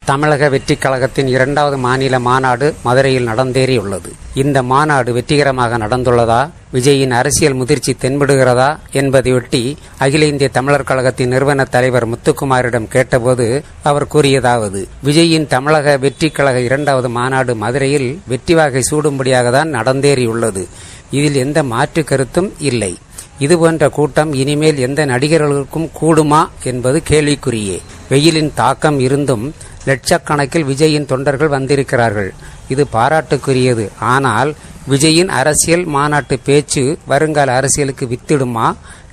தமிழக வெற்றிக் கழகத்தின் 2வது மாநில மாநாடு மதுரையில் நடந்தேறியுள்ளது. இந்த மாநாடு வெற்றிகரமாக நடந்துள்ளதா, விஜயின் அரசியல் முதிர்ச்சி தென்படுகிறதா என்பதையொட்டி அகில இந்திய தமிழர் கழகத்தின் நிறுவன தலைவர் முத்துக்குமாரிடம் கேட்டபோது அவர் கூறியதாவது: விஜயின் தமிழக வெற்றிக் கழக 2வது மாநாடு மதுரையில் வெற்றி வாகை சூடும்படியாக தான் நடந்தேறியுள்ளது. இதில் எந்த மாற்று கருத்தும் இல்லை. இதுபோன்ற கூட்டம் இனிமேல் எந்த நடிகர்களுக்கும் கூடுமா என்பது கேள்விக்குறியே. வெயிலின் தாக்கம் இருந்தும் லட்சக்கணக்கில் விஜயின் தொண்டர்கள் வந்திருக்கிறார்கள். இது பாராட்டுக்குரியது. ஆனால் விஜயின் அரசியல் மாநாட்டு பேச்சு வருங்கால அரசியலுக்கு வித்திடுமா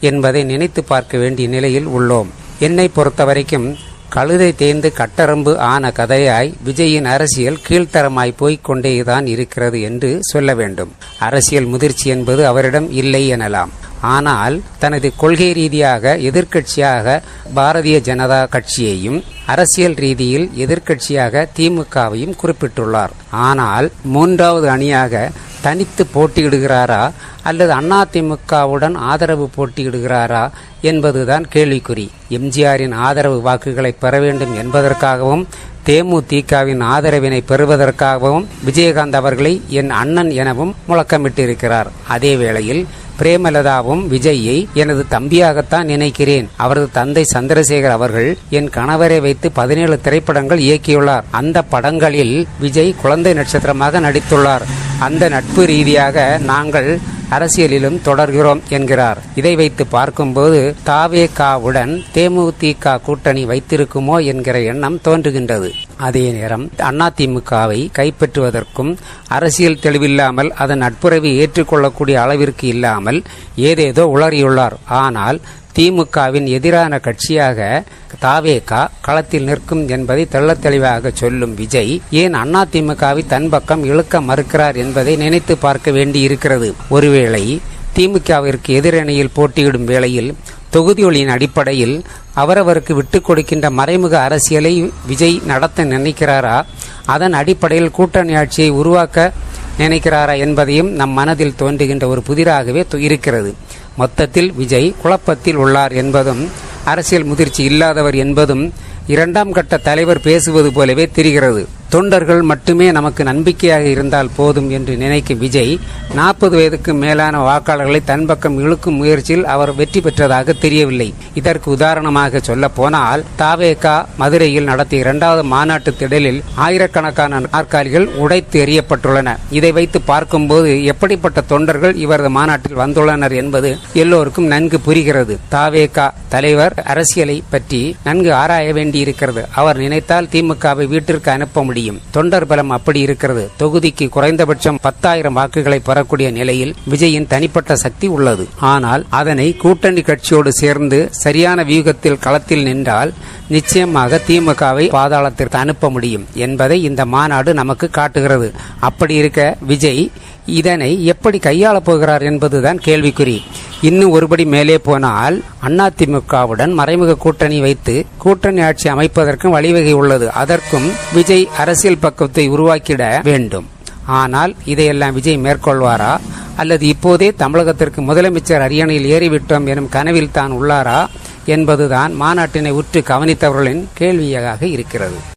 என்பதை நினைத்து பார்க்க வேண்டிய நிலையில் உள்ளோம். என்னை பொறுத்தவரைக்கும் கழுதை தேய்ந்து கட்டரம்பு ஆன கதையாய் விஜயின் அரசியல் கீழ்த்தரமாய் போய்க் கொண்டேதான் இருக்கிறது என்று சொல்ல வேண்டும். அரசியல் முதிர்ச்சி என்பது அவரிடம் இல்லை எனலாம். ஆனால் தனது கொள்கை ரீதியாக எதிர்க்கட்சியாக பாரதிய ஜனதா கட்சியையும் அரசியல் ரீதியில் எதிர்க்கட்சியாக திமுகவையும் குறிப்பிட்டுள்ளார். ஆனால் 3வது அணியாக தனித்து போட்டியிடுகிறாரா அல்லது அதிமுகவுடன் ஆதரவு போட்டியிடுகிறாரா என்பதுதான் கேள்விக்குறி. எம்ஜிஆரின் ஆதரவு வாக்குகளை பெற வேண்டும் என்பதற்காகவும் தேமுதிகவின் ஆதரவினை பெறுவதற்காகவும் விஜயகாந்த் அவர்களை என் அண்ணன் எனவும் முழக்கமிட்டிருக்கிறார். அதே வேளையில் பிரேமலதாவும் விஜயை எனது தம்பியாகத்தான் நினைக்கிறேன். அவரது தந்தை சந்திரசேகர் அவர்கள் என் கணவரை வைத்து 17 திரைப்படங்கள் இயக்கியுள்ளார். அந்த படங்களில் விஜய் குழந்தை நட்சத்திரமாக நடித்துள்ளார். அந்த நட்பு ரீதியாக நாங்கள் அரசியலிலும் தொடர்கிறோம் என்கிறார். இதை வைத்து பார்க்கும்போது தவேகாவுடன் தேமுதிக கூட்டணி வைத்திருக்குமோ என்கிற எண்ணம் தோன்றுகின்றது. அதே நேரம் அதிமுகவை கைப்பற்றுவதற்கும் அரசியல் தெளிவில்லாமல் அதன் நட்புறவை ஏற்றுக்கொள்ளக்கூடிய அளவிற்கு இல்லாமல் ஏதேதோ உளறியுள்ளார். ஆனால் திமுகவின் எதிரான கட்சியாக தவேகா களத்தில் நிற்கும் என்பதை தெள்ளத் தெளிவாக சொல்லும் விஜய் ஏன் அதிமுகவை தன் பக்கம் இழுக்க மறுக்கிறார் என்பதை நினைத்து பார்க்க வேண்டியிருக்கிறது. ஒருவேளை திமுகவிற்கு எதிரணியில் போட்டியிடும் வேளையில் தொகுதிகளின் அடிப்படையில் அவரவருக்கு விட்டுக் கொடுக்கின்ற மறைமுக அரசியலை விஜய் நடத்த நினைக்கிறாரா, அதன் அடிப்படையில் கூட்டணி ஆட்சியை உருவாக்க நினைக்கிறாரா என்பதையும் நம் மனதில் தோன்றுகின்ற ஒரு புதிராகவே இருக்கிறது. மொத்தத்தில் விஜய் குழப்பத்தில் உள்ளார் என்பதும் அரசியல் முதிர்ச்சி இல்லாதவர் என்பதும் 2ஆம் கட்ட தலைவர் பேசுவது போலவே தெரிகிறது. தொண்டர்கள் மட்டுமே நமக்கு நம்பிக்கையாக இருந்தால் போதும் என்று நினைக்கும் விஜய் 40 வயதுக்கு மேலான வாக்காளர்களை தன் பக்கம் இழுக்கும் முயற்சியில் அவர் வெற்றி பெற்றதாக தெரியவில்லை. இதற்கு உதாரணமாக சொல்ல போனால் தவேகா மதுரையில் நடத்திய 2வது மாநாட்டு திடலில் ஆயிரக்கணக்கான நாற்காலிகள் உடைத்து எறியப்பட்டுள்ளன. இதை வைத்து பார்க்கும்போது எப்படிப்பட்ட தொண்டர்கள் இவரது மாநாட்டில் வந்துள்ளனர் என்பது எல்லோருக்கும் நன்கு புரிகிறது. தவேகா தலைவர் அரசியலை பற்றி நன்கு ஆராய வேண்டியிருக்கிறது. அவர் நினைத்தால் திமுகவை வீட்டிற்கு அனுப்ப முடியும். தொண்டர் பலம் அப்படி இருக்கிறது. தொகுதிக்கு குறைந்தபட்சம் 10,000 வாக்குகளை பெறக்கூடிய நிலையில் விஜயின் தனிப்பட்ட சக்தி உள்ளது. ஆனால் அதனை கூட்டணி கட்சியோடு சேர்ந்து சரியான வியூகத்தில் களத்தில் நின்றால் நிச்சயமாக திமுகவை பாதாளத்திற்கு அனுப்ப முடியும் என்பதை இந்த மாநாடு நமக்கு காட்டுகிறது. அப்படி இருக்க விஜய் இதனை எப்படி கையாளப் போகிறார் என்பதுதான் கேள்விக்குறி. இன்னும் ஒருபடி மேலே போனால் அதிமுகவுடன் மறைமுக கூட்டணி வைத்து கூட்டணி ஆட்சி அமைப்பதற்கும் வழிவகை உள்ளது. அதற்கும் விஜய் அரசியல் பக்கத்தை உருவாக்கிட வேண்டும். ஆனால் இதையெல்லாம் விஜய் மேற்கொள்வாரா அல்லது இப்போதே தமிழகத்திற்கு முதலமைச்சர் அரியணையில் ஏறிவிட்டோம் எனும் கனவில் தான் உள்ளாரா என்பதுதான் மாநாட்டினை உற்று கவனித்தவர்களின் கேள்வியாக இருக்கிறது.